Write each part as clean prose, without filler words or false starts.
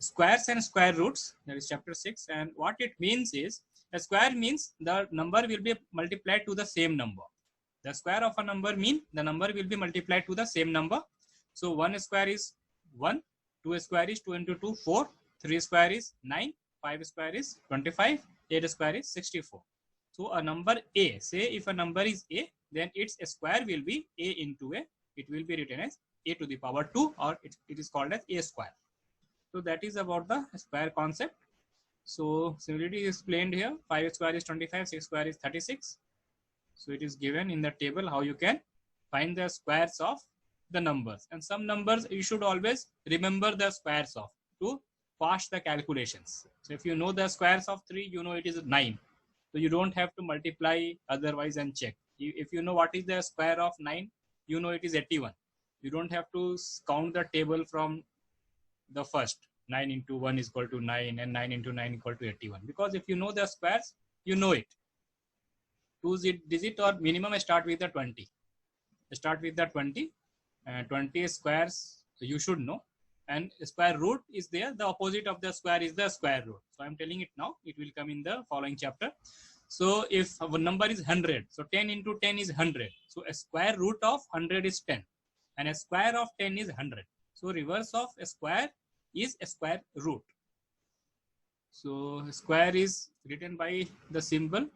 squares and square roots. That is chapter 6. And what it means is, a square means the number will be multiplied to the same number. The square of a number mean the number will be multiplied to the same number. So 1 square is 1, 2 square is 2 into 2, 4, 3 square is 9, 5 square is 25, 8 square is 64. So a number A, say if a number is A, then its square will be A into A. It will be written as A to the power 2, or it is called as A square. So that is about the square concept. So similarity is explained here. 5 square is 25, 6 square is 36. So it is given in the table how you can find the squares of the numbers. And some numbers you should always remember the squares of to fast the calculations. So if you know the squares of 3, you know it is 9. So you don't have to multiply otherwise and check. If you know what is the square of 9, you know it is 81. You don't have to count the table from the first. 9 into 1 is equal to 9 and 9 into 9 equal to 81. Because if you know the squares, you know it. 2 digit or minimum start with the 20. Start with the 20. 20 squares you should know. And square root is there. The opposite of the square is the square root. So I'm telling it now. It will come in the following chapter. So if a number is 100, so 10 into 10 is 100. So a square root of 100 is 10. And a square of 10 is 100. So reverse of a square is a square root. So square is written by the symbol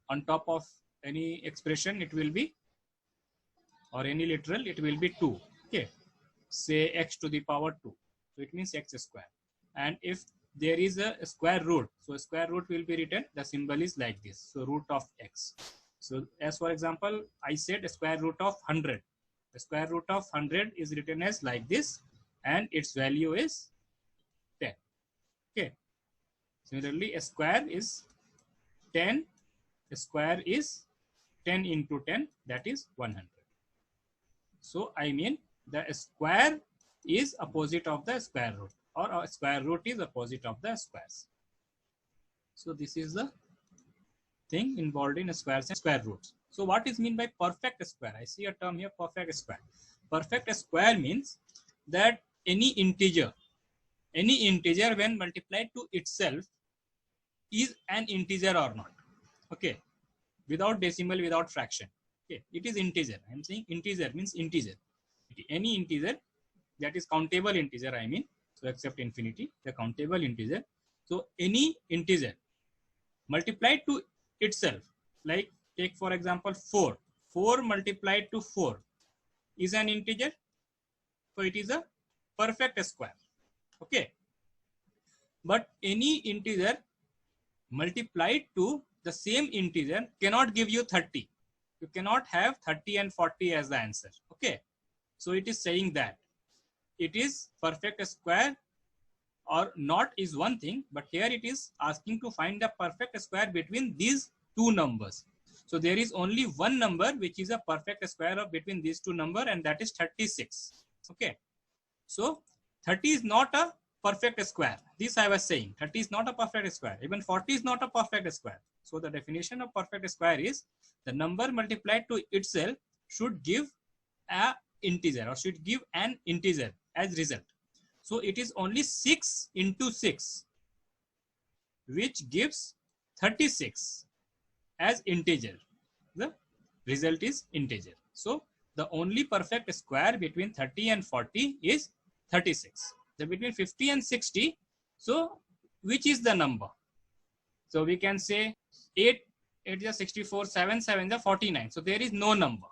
on top of any expression. It will be, or any literal, it will be 2. Okay. Say x to the power 2. So it means x square. And if there is a square root, so square root will be written, the symbol is like this. So root of x. So as for example, I said a square root of 100. The square root of 100 is written as like this, and its value is 10. Okay. Similarly, a square is 10. A square is 10 into 10, that is 100. So I mean the square is opposite of the square root, or a square root is opposite of the squares. So this is the thing involved in squares and square roots. So what is meant by perfect square? I see a term here, perfect square. Perfect square means that any integer when multiplied to itself is an integer or not. Okay, without decimal, without fraction. Okay, it is integer. I am saying integer means integer. Any integer that is countable integer, I mean, so except infinity, the countable integer. So any integer multiplied to itself, like take for example 4. 4 multiplied to 4 is an integer. So it is a perfect square. Okay. But any integer multiplied to the same integer cannot give you 30. You cannot have 30 and 40 as the answer. Okay. So it is saying that it is perfect square or not is one thing, but here it is asking to find the perfect square between these two numbers. So there is only one number which is a perfect square of between these two numbers, and that is 36. Okay. So 30 is not a perfect square. This I was saying. 30 is not a perfect square. Even 40 is not a perfect square. So the definition of perfect square is the number multiplied to itself should give a integer, or should give an integer as result. So it is only 6 into 6 which gives 36 as integer. The result is integer. So the only perfect square between 30 and 40 is 36. So between 50 and 60, so which is the number? So we can say 8 is 64, 7 7 is 49. So there is no number.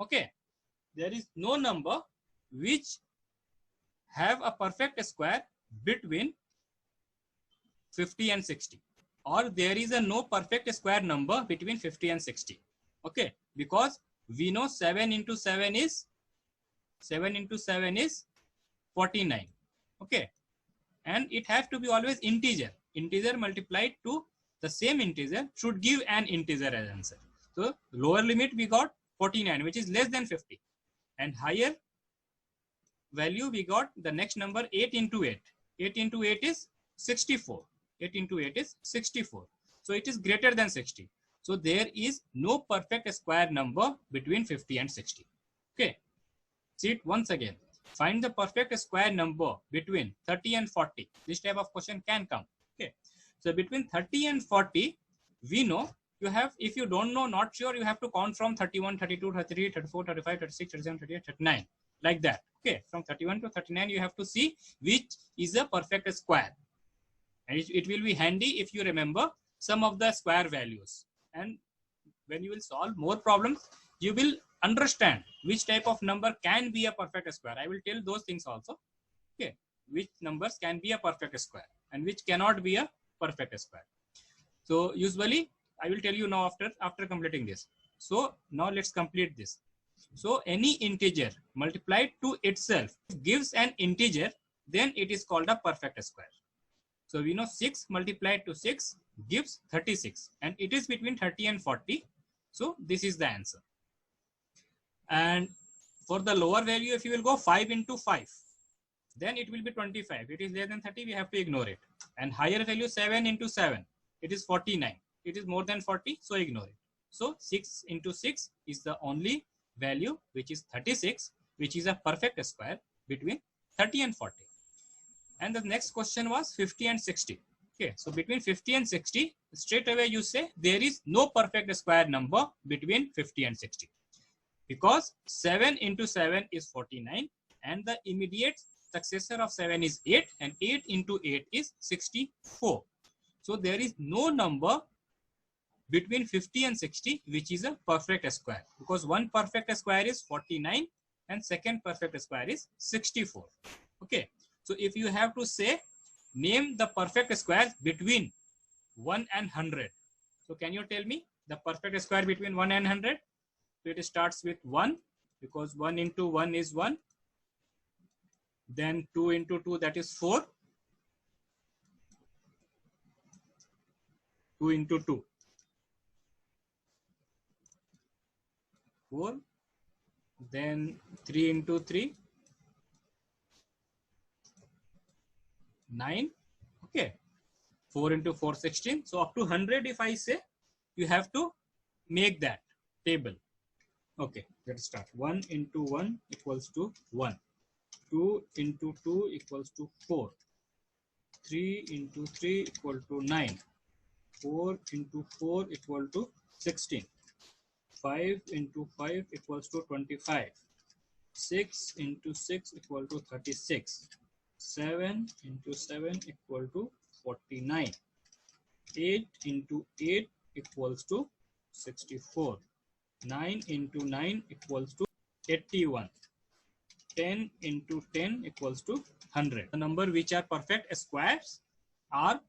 Okay. There is no number which have a perfect square between 50 and 60, or there is a no perfect square number between 50 and 60. Okay, because we know 7 into 7 is 49. Okay, and it has to be always integer. Integer multiplied to the same integer should give an integer as answer. So lower limit we got 49, which is less than 50, and higher value we got the next number 8 into 8. 8 into 8 is 64. 8 into 8 is 64. So it is greater than 60. So there is no perfect square number between 50 and 60. Okay. See it once again. find the perfect square number between 30 and 40. This type of question can come. Okay. So between 30 and 40, we know you have, if you don't know, not sure, you have to count from 31, 32, 33, 34, 35, 36, 37, 38, 39, like that. Okay. From 31 to 39, you have to see which is a perfect square. And it will be handy if you remember some of the square values. And when you will solve more problems, you will understand which type of number can be a perfect square. I will tell those things also. Okay, which numbers can be a perfect square and which cannot be a perfect square. So usually I will tell you now after completing this. So now let's complete this. So any integer multiplied to itself gives an integer, then it is called a perfect square. So we know 6 multiplied to 6 gives 36, and it is between 30 and 40. So this is the answer. And for the lower value, if you will go 5 into 5, then it will be 25. It is less than 30, we have to ignore it. And higher value 7 into 7, it is 49. It is more than 40, so ignore it. So 6 into 6 is the only value which is 36, which is a perfect square between 30 and 40. And the next question was 50 and 60. Okay, so between 50 and 60, straight away you say there is no perfect square number between 50 and 60. Because 7 into 7 is 49, and the immediate successor of 7 is 8, and 8 into 8 is 64. So there is no number between 50 and 60 which is a perfect square, because one perfect square is 49 and second perfect square is 64. Okay, so if you have to say name the perfect square between 1 and 100, so can you tell me the perfect square between 1 and 100? So it starts with 1, because 1 into 1 is 1. Then 2 into 2, that is 4. 2 into 2, 4. Then 3 into 3, 9. Okay. 4 into 4, 16. So up to 100, if I say, you have to make that table. Okay, let's start. 1 into 1 equals to 1. 2 into 2 equals to 4. 3 into 3 equal to 9. 4 into 4 equal to 16. 5 into 5 equals to 25. 6 into 6 equal to 36. 7 into 7 equal to 49. 8 into 8 equals to 64. 9 into 9 equals to 81. 10 into 10 equals to 100. The number which are perfect squares are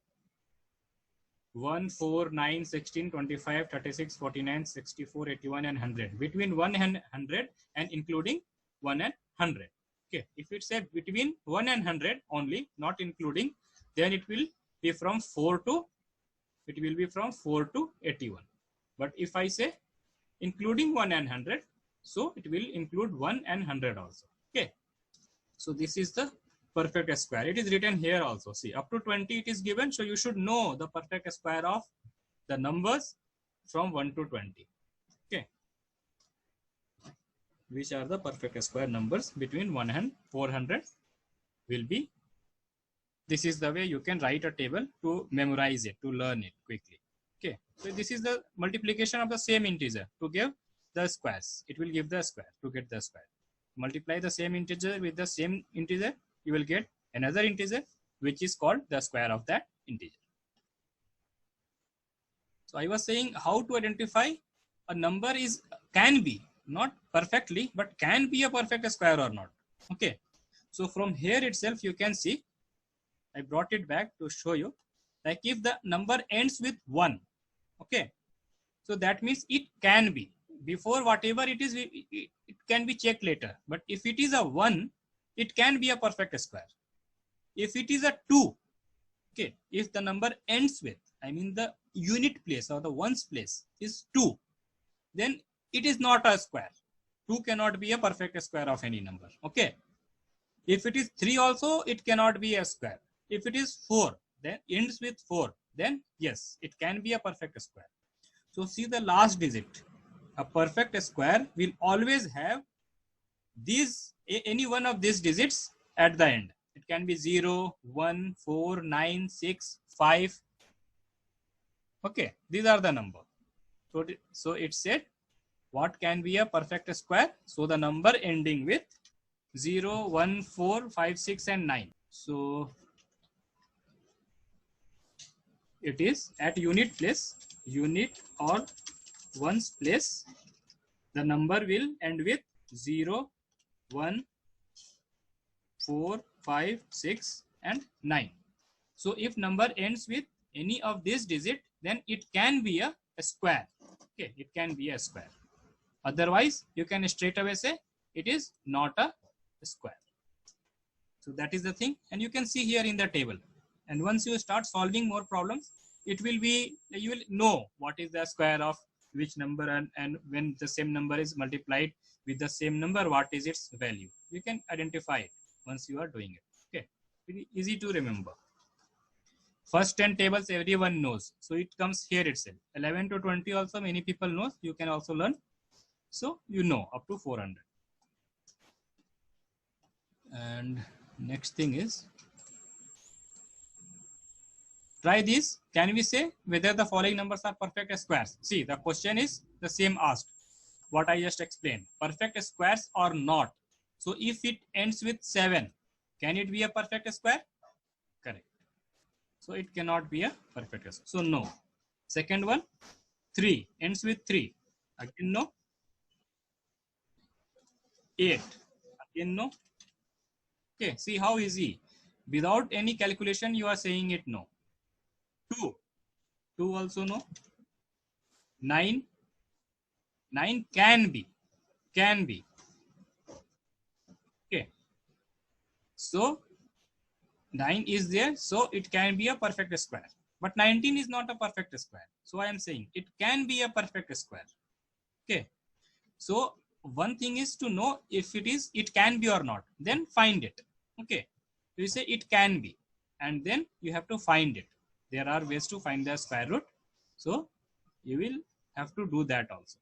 1, 4, 9, 16, 25, 36, 49, 64, 81, and 100. Between 1 and 100 and including 1 and 100. Okay, if it said between 1 and 100 only, not including, then it will be from 4 to 81. But if I say including 1 and 100, so it will include 1 and 100 also. Okay, so this is the perfect square. It is written here also. See, up to 20 it is given, so you should know the perfect square of the numbers from 1 to 20. Okay, which are the perfect square numbers between 1 and 400 will be. This is the way you can write a table to memorize it, to learn it quickly. Okay, so this is the multiplication of the same integer to give the squares. It will give the square to get the square. Multiply the same integer with the same integer, you will get another integer which is called the square of that integer. So I was saying how to identify a number is can be, not perfectly, but can be a perfect square or not. Okay, so from here itself you can see, I brought it back to show you, like if the number ends with 1, okay, so that means it can be. Before whatever it is, it can be checked later. But if it is a 1, it can be a perfect square. If it is a 2, okay, if the number ends with, I mean the unit place or the ones place is 2, then it is not a square. 2 cannot be a perfect square of any number. Okay. If it is 3 also, it cannot be a square. If it is 4, then ends with 4, then yes, it can be a perfect square. So see the last digit. A perfect square will always have these any one of these digits at the end. It can be 0, 1, 4, 9, 6, 5. Okay, these are the number. So it said what can be a perfect square? So the number ending with 0, 1, 4, 5, 6 and 9. So it is at unit place, unit or ones place, the number will end with 0, 1, 4, 5, 6 and 9. So if number ends with any of these digit, then it can be a square. Okay, it can be a square. Otherwise, you can straight away say it is not a square. So that is the thing, and you can see here in the table. And once you start solving more problems, it will be, you will know what is the square of which number, and when the same number is multiplied with the same number, what is its value. You can identify it once you are doing it. Okay, very easy to remember. First 10 tables everyone knows, so it comes here itself. 11 to 20 also many people know. You can also learn, so you know up to 400. And next thing is, try this. Can we say whether the following numbers are perfect squares? See, the question is the same asked, what I just explained, perfect squares or not. So if it ends with 7, can it be a perfect square? Correct. So it cannot be a perfect square. So no. Second one, 3 ends with 3. Again no. 8. Again no. Okay, see how easy. Without any calculation, you are saying it no. 2. 2 also no. 9. 9 can be. Can be. Okay. So 9 is there, so it can be a perfect square. But 19 is not a perfect square. So I am saying it can be a perfect square. Okay. So one thing is to know if it can be or not. Then find it. Okay. So you say it can be, and then you have to find it. There are ways to find the square root. So you will have to do that also.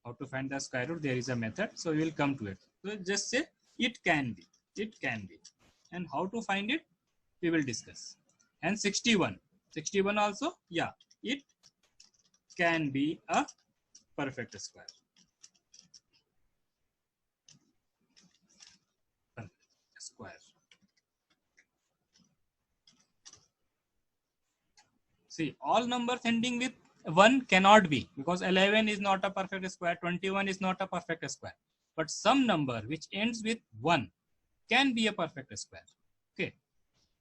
How to find the square root? There is a method. So you will come to it. So just say it can be. It can be. And how to find it, we will discuss. And 61. 61 also, yeah, it can be a perfect square. Perfect square. See, all numbers ending with 1 cannot be, because 11 is not a perfect square, 21 is not a perfect square. But some number which ends with 1 can be a perfect square. Okay.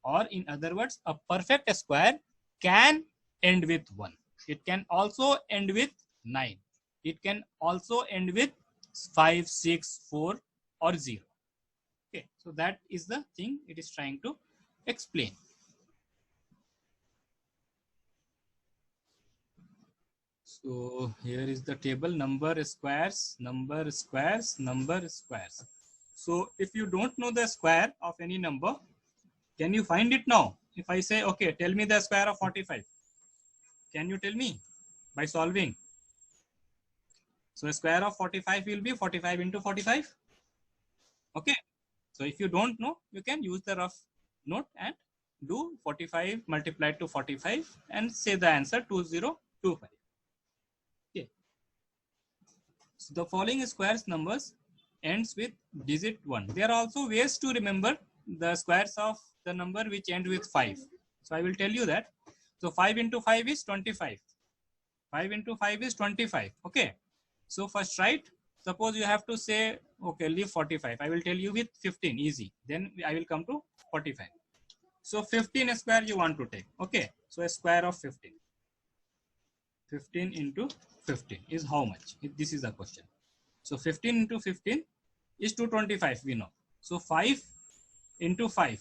Or in other words, a perfect square can end with 1. It can also end with 9. It can also end with 5, 6, 4 or 0. Okay, so that is the thing it is trying to explain. So here is the table, number squares, number squares, number squares. So if you don't know the square of any number, can you find it now? If I say, okay, tell me the square of 45. Can you tell me by solving? So a square of 45 will be 45 into 45. Okay. So if you don't know, you can use the rough note and do 45 multiplied to 45 and say the answer 2025. Okay. So the following squares numbers ends with digit 1. There are also ways to remember the squares of the number which end with 5. So I will tell you that. So 5 into 5 is 25. 5 into 5 is 25. Okay. So first write, suppose you have to say, okay, leave 45. I will tell you with 15, easy. Then I will come to 45. So 15 square you want to take. Okay. So a square of 15. 15 into 15 is how much? This is the question. So 15 into 15 is 225, we know. So 5 into 5.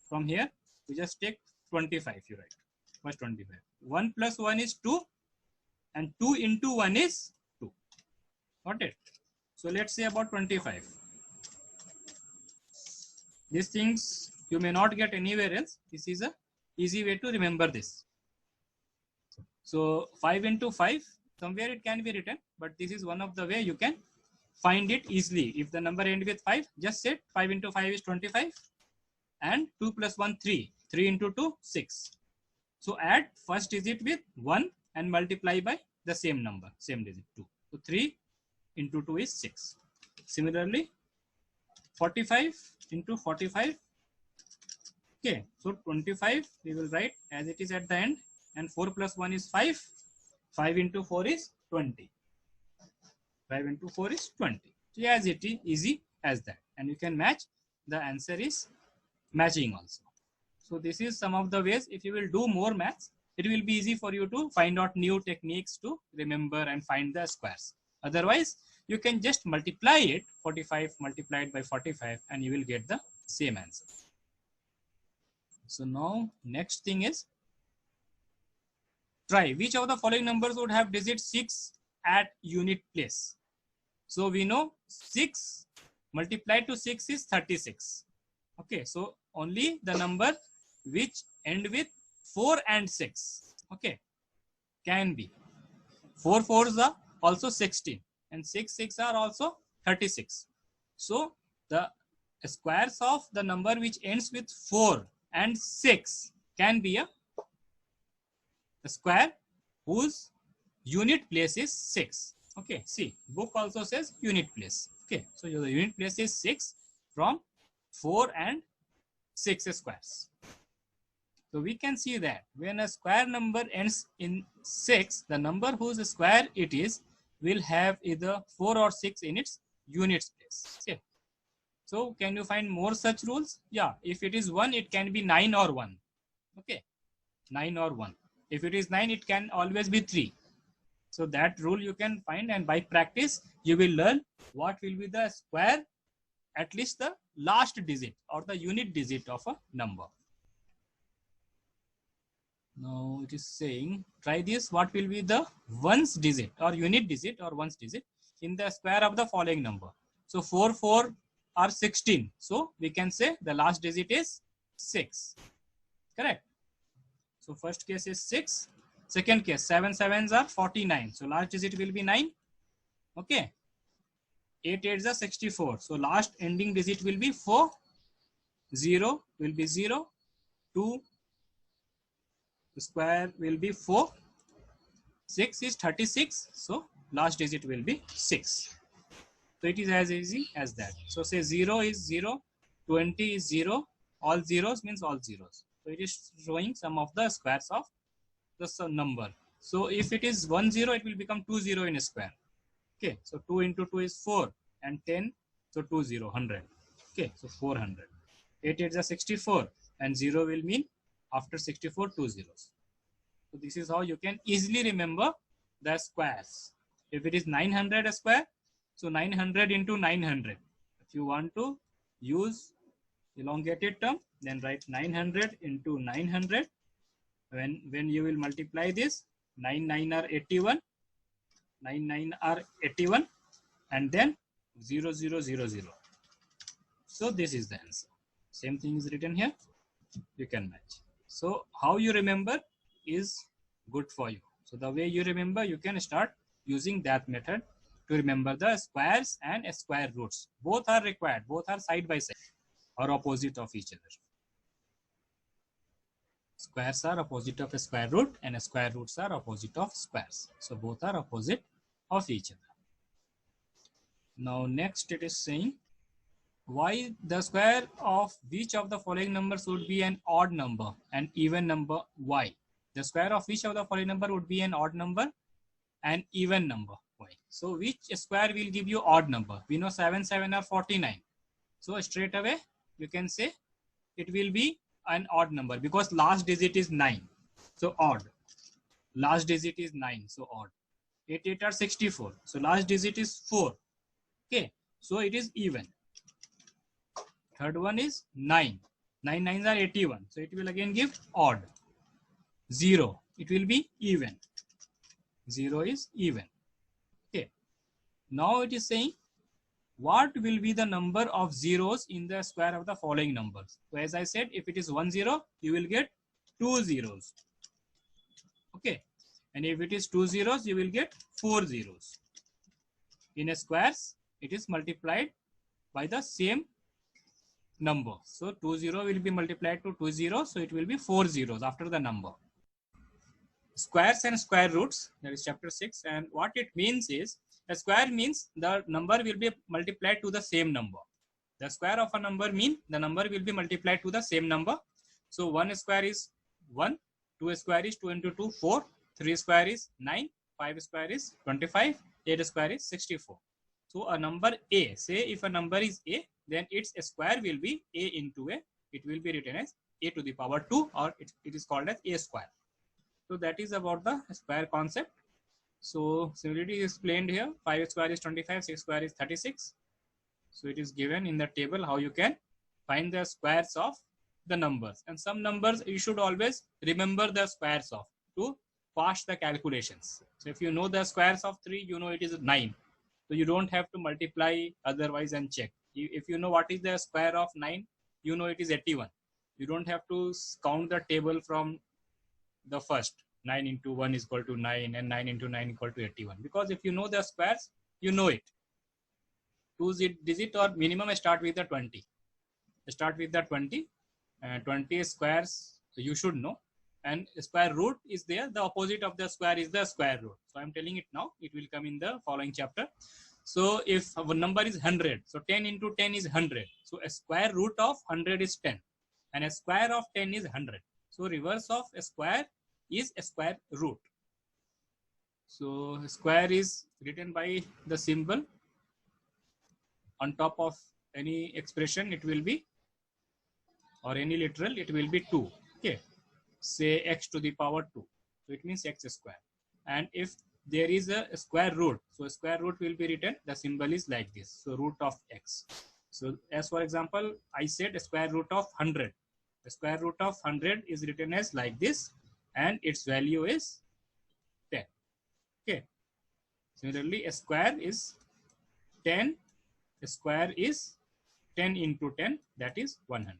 From here, we just take 25, you write. First 25. 1 plus 1 is 2. And 2 into 1 is 2. Got it? So let's say about 25. These things you may not get anywhere else. This is a easy way to remember this. So 5 into 5, somewhere it can be written, but this is one of the way you can find it easily. If the number end with 5, just say 5 into 5 is 25 and 2 plus 1 3. 3 into 2 6. So add first digit with 1 and multiply by the same number, same digit 2. So 3 into 2 is 6. Similarly 45 into 45. Okay, so 25 we will write as it is at the end, and 4 plus 1 is 5. 5 into 4 is 20. 5 into 4 is 20. So as it is easy as that, and you can match. The answer is matching also. So this is some of the ways. If you will do more maths, it will be easy for you to find out new techniques to remember and find the squares. Otherwise, you can just multiply it, 45 multiplied by 45, and you will get the same answer. So now next thing is, try which of the following numbers would have digit 6 at unit place. So we know 6 multiplied to 6 is 36. Okay, so only the number which end with 4 and 6, okay, can be. 4 4s are also 16 and 6 6 are also 36. So the squares of the number which ends with 4 and 6 can be a square whose unit place is 6. Okay, see, book also says unit place. Okay, so the unit place is 6 from 4 and 6 squares. So we can see that when a square number ends in 6, the number whose square it is will have either 4 or 6 in its units place. Okay. So can you find more such rules? Yeah, if it is 1, it can be 9 or 1. Okay, 9 or 1. If it is 9, it can always be 3. So that rule you can find, and by practice you will learn what will be the square, at least the last digit or the unit digit of a number. Now it is saying, try this. What will be the ones digit or unit digit or ones digit in the square of the following number? So 4 4 are 16. So we can say the last digit is 6. Correct. So first case is 6. Second case, 7 7s are 49. So last digit will be 9. Okay. 8 8s are 64. So last ending digit will be 4. 0 will be 0. 2 square will be 4. 6 is 36. So last digit will be 6. So it is as easy as that. So say 0 is 0. 20 is 0. All zeros means all zeros. So it is showing some of the squares of the number. So if it is 10, it will become 20 in a square. Okay, so 2 into 2 is 4 and 10, so 20, 100. Okay, so 400. 8 8 is 64 and 0 will mean after 64 2 zeros. So this is how you can easily remember the squares. If it is 900 a square, so 900 into 900. If you want to use elongated term, then write 900 into 900. When you will multiply this, 9 9 are 81, 9 9 are 81, and then 0 0 0 0. So this is the answer. Same thing is written here. You can match. So how you remember is good for you. So the way you remember, you can start using that method to remember the squares and square roots. Both are required. Both are side by side or opposite of each other. Squares are opposite of a square root and square roots are opposite of squares. So both are opposite of each other. Now next it is saying, why the square of which of the following numbers would be an odd number and even number? Why? The square of which of the following number would be an odd number and even number? Why? So which square will give you odd number? We know 7 7 are 49. So straight away you can say it will be an odd number because last digit is 9. So odd. Last digit is 9. So odd. 8 8 are 64. So last digit is 4. Okay. So it is even. Third one is 9. 9 9s are 81. So it will again give odd. 0. It will be even. 0 is even. Okay. Now it is saying, what will be the number of zeros in the square of the following numbers? So as I said, if it is 10, you will get 2 zeros. Okay. And if it is 2 zeros, you will get 4 zeros. In a squares, it is multiplied by the same number. So 20 will be multiplied to 20, so it will be 4 zeros after the number. Squares and square roots, that is chapter 6, and what it means is, a square means the number will be multiplied to the same number. The square of a number mean the number will be multiplied to the same number. So 1 square is 1, 2 square is 2 into 2, 4, 3 square is 9, 5 square is 25, 8 square is 64. So a number A, say if a number is A, then its square will be A into A. It will be written as A to the power 2, or it is called as A square. So that is about the square concept. So similarity is explained here. 5 square is 25, 6 square is 36. So it is given in the table how you can find the squares of the numbers. And some numbers you should always remember the squares of to pass the calculations. So if you know the squares of 3, you know it is 9. So you don't have to multiply otherwise and check. If you know what is the square of 9, you know it is 81. You don't have to count the table from the first. 9 into 1 is equal to 9 and 9 into 9 equal to 81. Because if you know the squares, you know it. 2 digit or minimum start with the 20. Start with the 20. 20 squares you should know. And square root is there. The opposite of the square is the square root. So I'm telling it now. It will come in the following chapter. So if a number is 100, so 10 into 10 is 100. So a square root of 100 is 10. And a square of 10 is 100. So reverse of a square is a square root. So square is written by the symbol on top of any expression. It will be, or any literal, it will be 2. Okay, say x to the power 2. So it means x square. And if there is a square root, so a square root will be written, the symbol is like this. So root of x. So as for example, I said a square root of 100. The square root of 100 is written as like this, and its value is 10. Okay. Similarly, a square is 10. A square is 10 into 10, that is 100.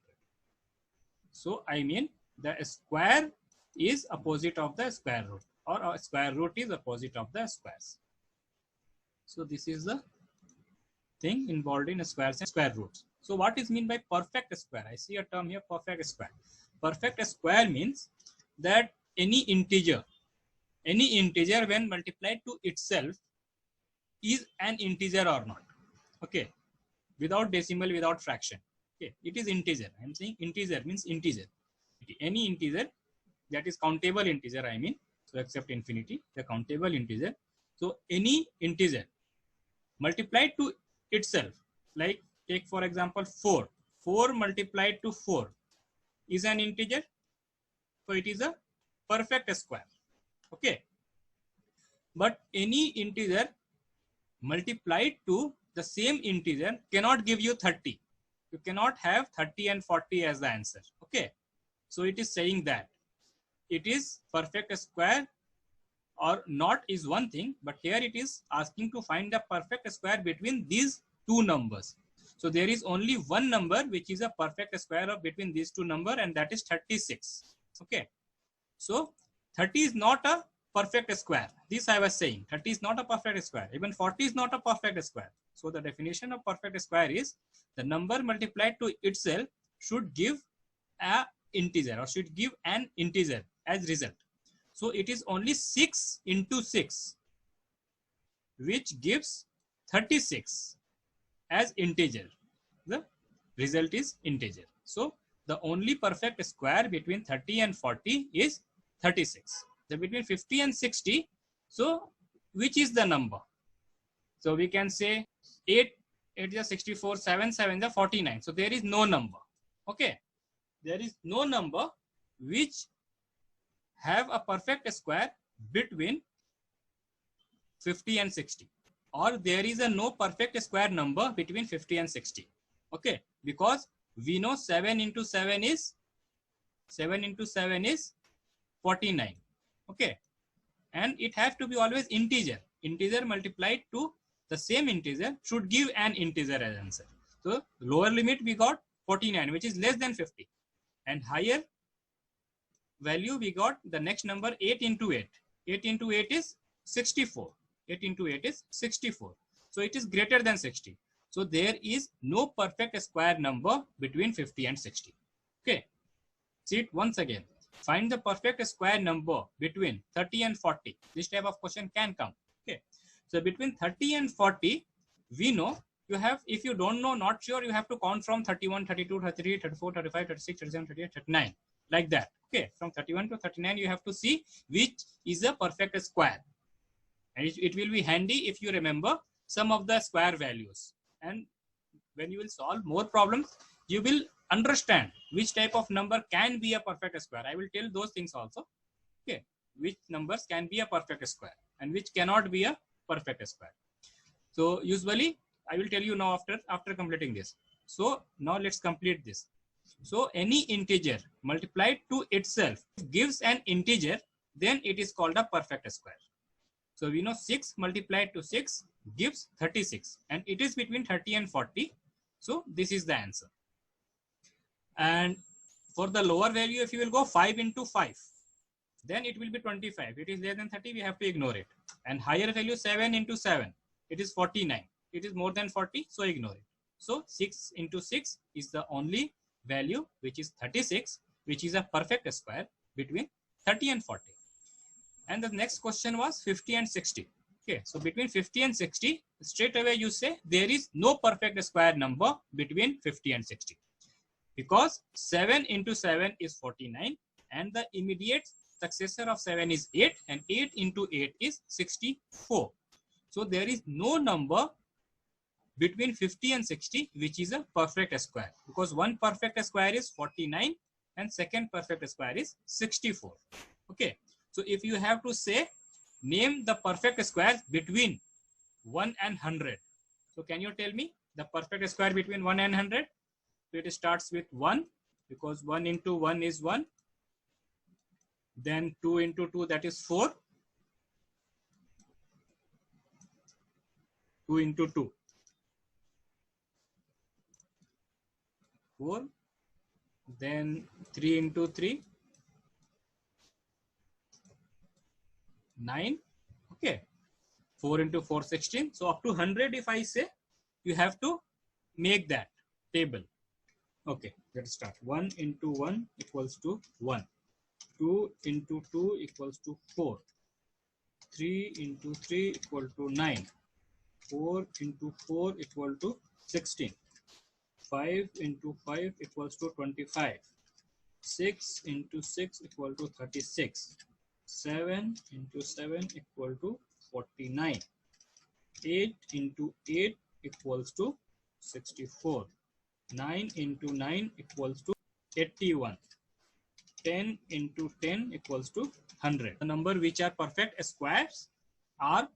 So I mean the square is opposite of the square root, or a square root is opposite of the squares. So this is the thing involved in squares and square roots. So what is mean by perfect square? I see a term here, perfect square. Perfect square means that any integer when multiplied to itself is an integer or not. Okay, without decimal, without fraction. Okay, it is integer. I am saying integer means integer. Any integer that is countable integer, I mean, so except infinity, the countable integer. So any integer multiplied to itself, like take for example 4. 4 multiplied to 4 is an integer. So it is a perfect square. Okay. But any integer multiplied to the same integer cannot give you 30. You cannot have 30 and 40 as the answer. Okay. So it is saying that it is perfect square or not is one thing, but here it is asking to find the perfect square between these two numbers. So there is only one number which is a perfect square of between these two numbers, and that is 36. Okay. So 30 is not a perfect square. This I was saying. 30 is not a perfect square. Even 40 is not a perfect square. So the definition of perfect square is the number multiplied to itself should give a integer, or should give an integer as result. So it is only 6 into 6 which gives 36 as integer. The result is integer. So the only perfect square between 30 and 40 is 36. So between 50 and 60, so which is the number? So we can say 8 is 64, 7 is 49. So there is no number. Okay. There is no number which have a perfect square between 50 and 60, or there is a no perfect square number between 50 and 60. Okay, because we know 7 into 7 is 49. Okay, and it has to be always integer. Integer multiplied to the same integer should give an integer as answer. So lower limit we got 49, which is less than 50, and higher value we got the next number 8 into 8. 8 into 8 is 64. 8 into 8 is 64. So it is greater than 60. So there is no perfect square number between 50 and 60. Okay. See it once again. Find the perfect square number between 30 and 40. This type of question can come. Okay. So between 30 and 40, we know you have, if you don't know, not sure, you have to count from 31, 32, 33, 34, 35, 36, 37, 38, 39. Like that. Okay. From 31 to 39, you have to see which is a perfect square. And it will be handy if you remember some of the square values. And when you will solve more problems, you will understand which type of number can be a perfect square. I will tell those things also. Okay, which numbers can be a perfect square and which cannot be a perfect square. So usually I will tell you now after completing this. So now let's complete this. So any integer multiplied to itself gives an integer, then it is called a perfect square. So we know 6 multiplied to 6 gives 36, and it is between 30 and 40. So this is the answer. And for the lower value, if you will go 5 into 5, then it will be 25. It is less than 30, we have to ignore it. And higher value 7 into 7, it is 49. It is more than 40, so ignore it. So 6 into 6 is the only value which is 36, which is a perfect square between 30 and 40. And the next question was 50 and 60. Okay, so between 50 and 60, straight away you say there is no perfect square number between 50 and 60. Because 7 into 7 is 49, and the immediate successor of 7 is 8, and 8 into 8 is 64. So there is no number between 50 and 60 which is a perfect square, because one perfect square is 49 and second perfect square is 64. Okay, so if you have to say name the perfect square between 1 and 100, so can you tell me the perfect square between 1 and 100? So it starts with 1, because 1 into 1 is 1. Then 2 into 2, that is 4. 2 into 2, 4. Then 3 into 3, 9. Okay. 4 into 4, 16. So up to 100, if I say, you have to make that table. Okay, let's start. 1 into 1 equals to 1. 2 into 2 equals to 4. 3 into 3 equal to 9. 4 into 4 equal to 16. 5 into 5 equals to 25. 6 into 6 equal to 36. 7 into 7 equal to 49. 8 into 8 equals to 64. 9 into 9 equals to 81. 10 into 10 equals to 100. The number which are perfect squares are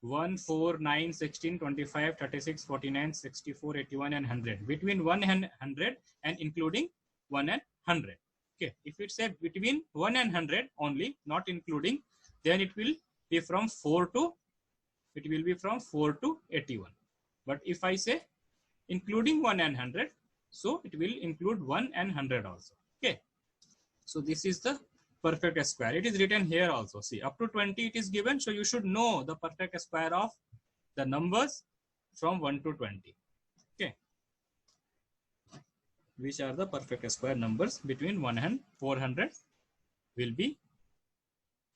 1, 4, 9, 16, 25, 36, 49, 64, 81, and 100. Between 1 and 100 and including 1 and 100. Okay, if it say between 1 and 100 only, not including, then it will be from 4 to 81. But if I say including 1 and 100, so it will include 1 and 100 also. Okay, so this is the perfect square. It is written here also. See, up to 20 it is given, so you should know the perfect square of the numbers from 1 to 20. Okay, which are the perfect square numbers between 1 and 400 will be.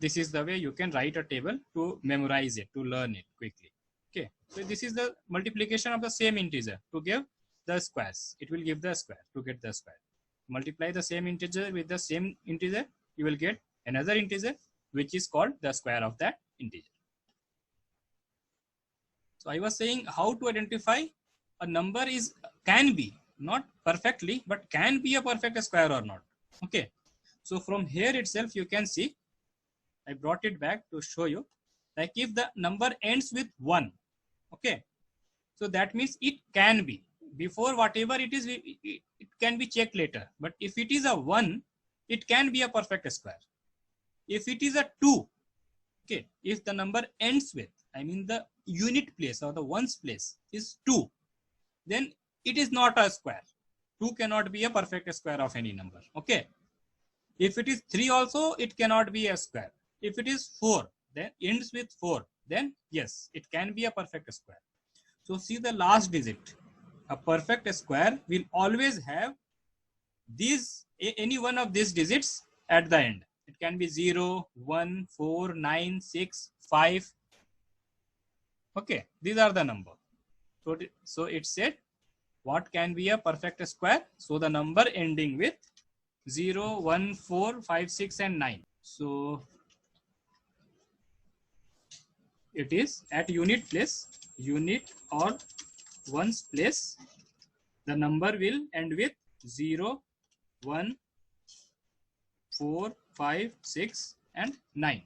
This is the way you can write a table to memorize it, to learn it quickly. Okay, so this is the multiplication of the same integer to give the squares. It will give the square to get the square. Multiply the same integer with the same integer, you will get another integer which is called the square of that integer. So I was saying how to identify a number is can be, not perfectly, but can be a perfect square or not. Okay, so from here itself you can see, I brought it back to show you, like if the number ends with 1, okay, so that means it can be. Before whatever it is, it can be checked later. But if it is a 1, it can be a perfect square. If it is a 2, okay, if the number ends with, I mean the unit place or the ones place is 2, then it is not a square. 2 cannot be a perfect square of any number. Okay. If it is 3 also, it cannot be a square. If it is 4, then ends with 4, then yes, it can be a perfect square. So see the last digit. A perfect square will always have these, any one of these digits at the end. It can be 0, 1, 4, 9, 6, 5. Okay, these are the number. So it said what can be a perfect square? So the number ending with 0, 1, 4, 5, 6 and 9. So it is at unit place, unit or ones place, the number will end with 0, 1, 4, 5, 6 and 9.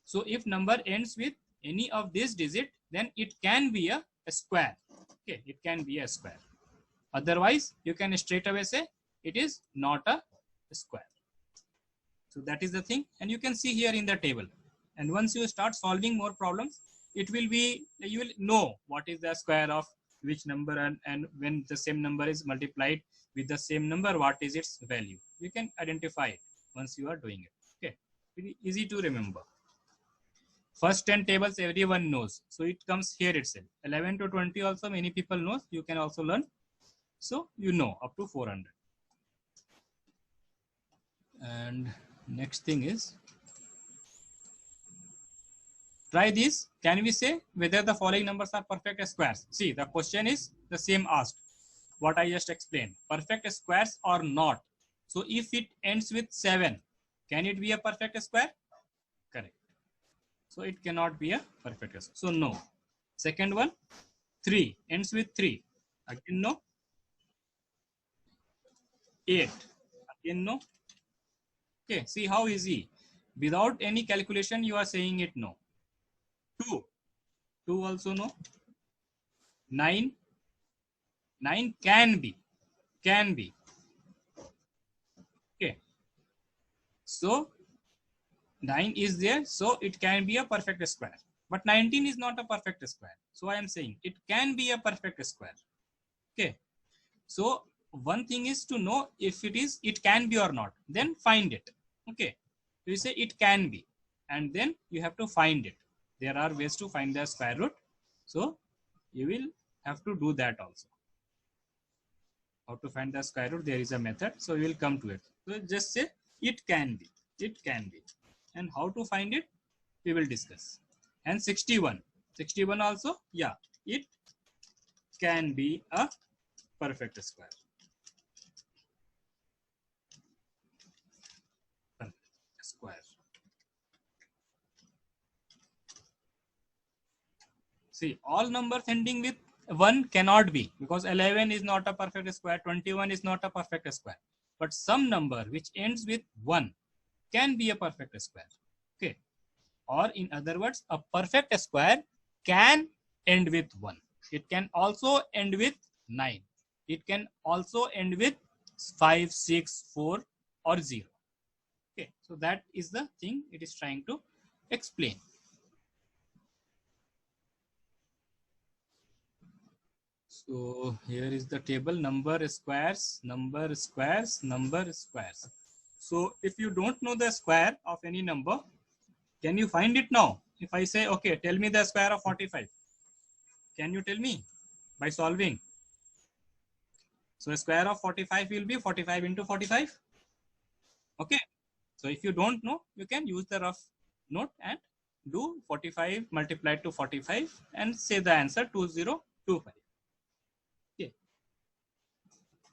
So if number ends with any of these digit, then it can be a square. Okay, it can be a square. Otherwise, you can straight away say it is not a square. So that is the thing, and you can see here in the table. And once you start solving more problems, it will be, you will know what is the square of which number, and when the same number is multiplied with the same number, what is its value. You can identify it once you are doing it. Okay, very easy to remember. First 10 tables everyone knows, so it comes here itself. 11 to 20 also many people know. You can also learn, so you know up to 400. And next thing is, try this. Can we say whether the following numbers are perfect squares? See, the question is the same asked, what I just explained, perfect squares or not. So if it ends with 7, can it be a perfect square? Correct. So it cannot be a perfect square. So no. Second one, 3 ends with 3. Again no. 8. Again no. Okay, see how easy. Without any calculation, you are saying it no. 2. 2 also no. 9. 9 can be. Can be. Okay. So 9 is there, so it can be a perfect square. But 19 is not a perfect square. So I am saying it can be a perfect square. Okay. So one thing is to know if it can be or not. Then find it. Okay. You say it can be, and then you have to find it. There are ways to find the square root. So you will have to do that also. How to find the square root? There is a method. So we will come to it. So just say it can be. It can be. And how to find it, we will discuss. And 61. 61 also, yeah, it can be a perfect square. Perfect square. See, all numbers ending with 1 cannot be, because 11 is not a perfect square, 21 is not a perfect square. But some number which ends with 1 can be a perfect square. Okay. Or in other words, a perfect square can end with 1. It can also end with 9. It can also end with 5, 6, 4 or 0. Okay, so that is the thing it is trying to explain. So here is the table, number squares, number squares, number squares. So if you don't know the square of any number, can you find it now? If I say, okay, tell me the square of 45. Can you tell me by solving? So a square of 45 will be 45 into 45. Okay. So if you don't know, you can use the rough note and do 45 multiplied to 45 and say the answer 2025. Okay.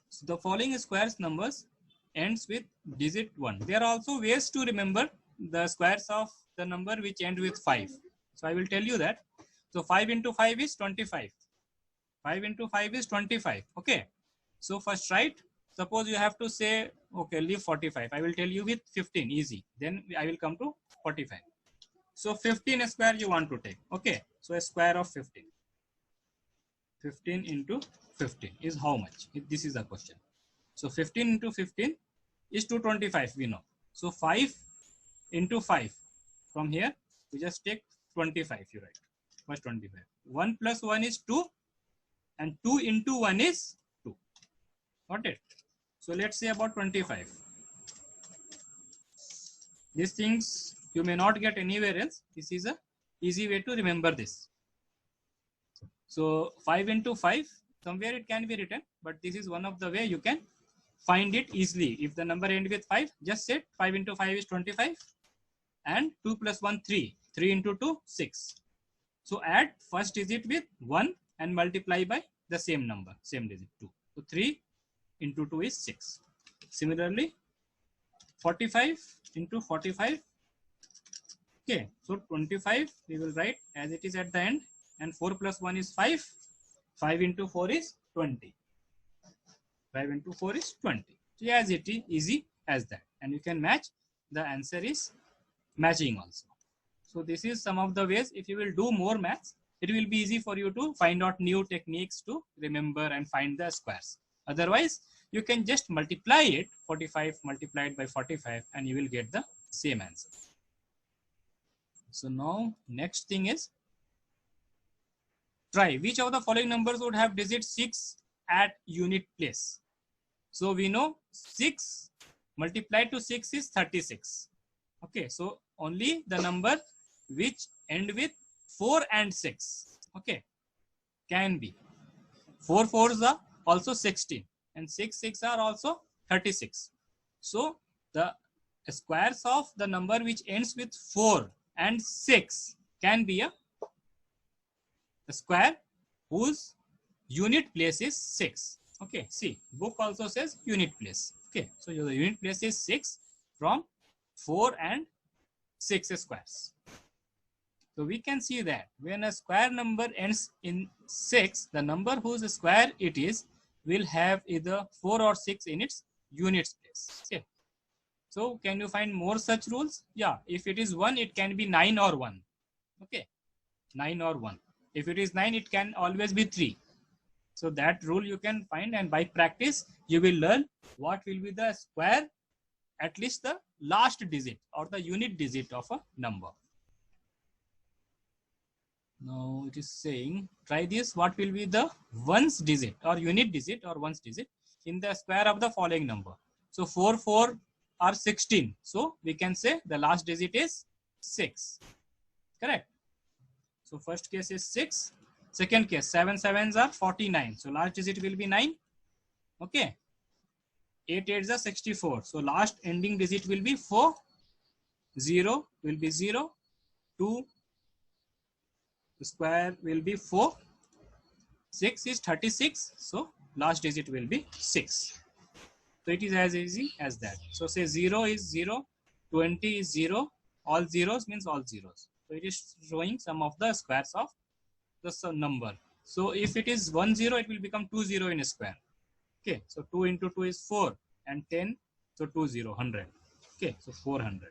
So the following squares numbers ends with digit 1. There are also ways to remember the squares of the number which end with 5. So I will tell you that. So 5 into 5 is 25. 5 into 5 is 25. Okay. So first write, suppose you have to say, okay, leave 45. I will tell you with 15, easy. Then I will come to 45. So 15 square you want to take. Okay. So a square of 15. 15 into 15 is how much? This is the question. So 15 into 15 is 225, we know. So 5 into 5. From here, we just take 25, you write. First 25. 1 plus 1 is 2. And 2 into 1 is 2. Got it? So let's say about 25. These things you may not get anywhere else. This is a easy way to remember this. So 5 into 5, somewhere it can be written, but this is one of the way you can find it easily. If the number end with 5, just say 5 into 5 is 25 and 2 plus 1, 3. 3 into 2, 6. So add first digit with 1 and multiply by the same number, same digit 2. So 3 into 2 is 6. Similarly, 45 into 45. Okay, so 25 we will write as it is at the end, and 4 plus 1 is 5. 5 into 4 is 20. 5 into 4 is 20. So as it is easy as that, and you can match. The answer is matching also. So this is some of the ways. If you will do more maths, it will be easy for you to find out new techniques to remember and find the squares. Otherwise, you can just multiply it, 45 multiplied by 45, and you will get the same answer. So now next thing is, try which of the following numbers would have digit 6 at unit place. So we know 6 multiplied to 6 is 36. Okay, so only the number which end with 4 and 6, okay, can be. 4 4s are also 16 and 6 6 are also 36. So the squares of the number which ends with 4 and 6 can be a square whose unit place is 6. Okay, see, book also says unit place. Okay, so the unit place is 6 from 4 and 6 squares. So we can see that when a square number ends in 6, the number whose square it is will have either 4 or 6 in its units place. Okay. So can you find more such rules? Yeah, if it is 1, it can be 9 or 1. Okay, 9 or 1. If it is 9, it can always be 3. So that rule you can find, and by practice, you will learn what will be the square, at least the last digit or the unit digit of a number. Now it is saying, try this. What will be the ones digit or unit digit or ones digit in the square of the following number? So 4 4 are 16. So we can say the last digit is 6. Correct. So first case is 6. Second case, 7 7s are 49. So last digit will be 9. Okay. 8 8s are 64. So last ending digit will be 4. 0 will be 0. 2 square will be 4. 6 is 36. So last digit will be 6. So it is as easy as that. So say 0 is 0. 20 is 0. All zeros means all zeros. So it is showing some of the squares of the number. So if it is 1 0, it will become 2 0 in a square. Okay, so 2 into 2 is 4 and 10, so 2 0, 100. Okay, so 400.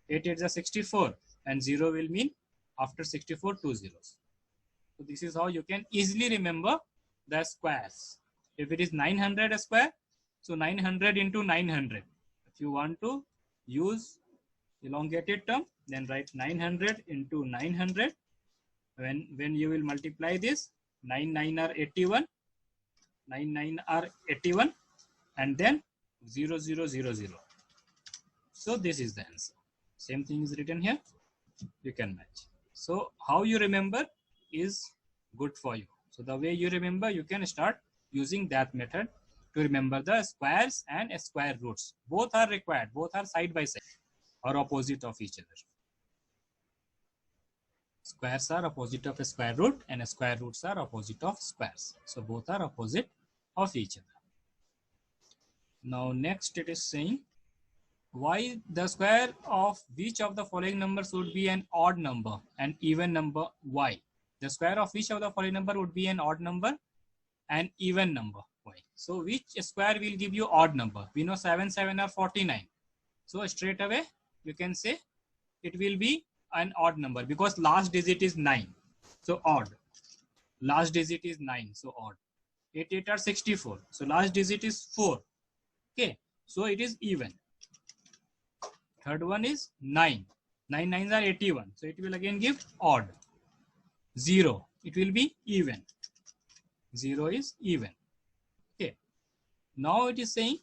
8 8 is 64 and 0 will mean after 64 2 zeros. So this is how you can easily remember the squares. If it is 900 a square, so 900 into 900. If you want to use elongated term, then write 900 into 900. When you will multiply this, 9 9 are 81, 9 9 are 81, and then 0 0 0 0. So this is the answer. Same thing is written here. You can match. So how you remember is good for you. So the way you remember, you can start using that method to remember the squares and square roots. Both are required. Both are side by side or opposite of each other. Squares are opposite of a square root and square roots are opposite of squares. So both are opposite of each other. Now next it is saying, why the square of which of the following numbers would be an odd number and even number? Why? The square of which of the following number would be an odd number and even number? Why? So which square will give you odd number? We know 7 7 are 49. So straight away you can say it will be an odd number because last digit is 9. So odd. Last digit is 9. So odd. 8 8 are 64. So last digit is 4. Okay. So it is even. Third one is 9. 9 9s are 81. So it will again give odd. 0. It will be even. 0 is even. Okay. Now it is saying,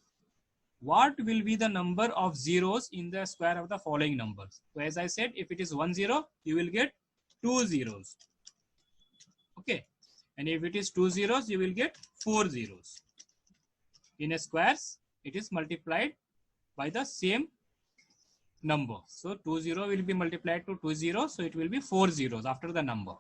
what will be the number of zeros in the square of the following numbers? So as I said, if it is 1 0, you will get 2 zeros. Okay, and if it is 2 zeros, you will get 4 zeros. In a squares, it is multiplied by the same number. So 2 0 will be multiplied to 2 zeros, so it will be 4 zeros after the number.